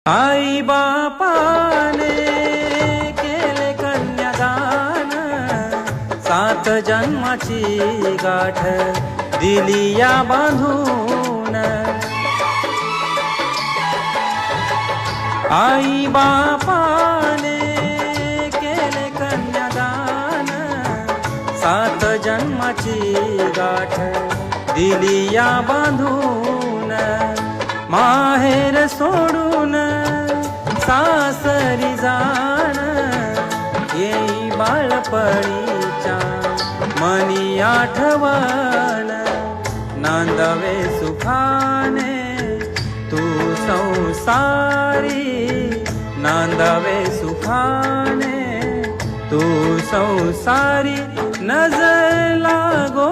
आई बापाने केले कन्यादान, 7 जन्माची गाठ दिली या बांधून. आई बापाने केले कन्यादान, 7 जन्माची गाठ दिली या बांधून. माहेर सोडून सासरी जाण, येई बाळपणीच्या मनी आठवण. नांदावे सुखाने तू संसारी, नांदावे सुखाने तू संसारी. नजर लागो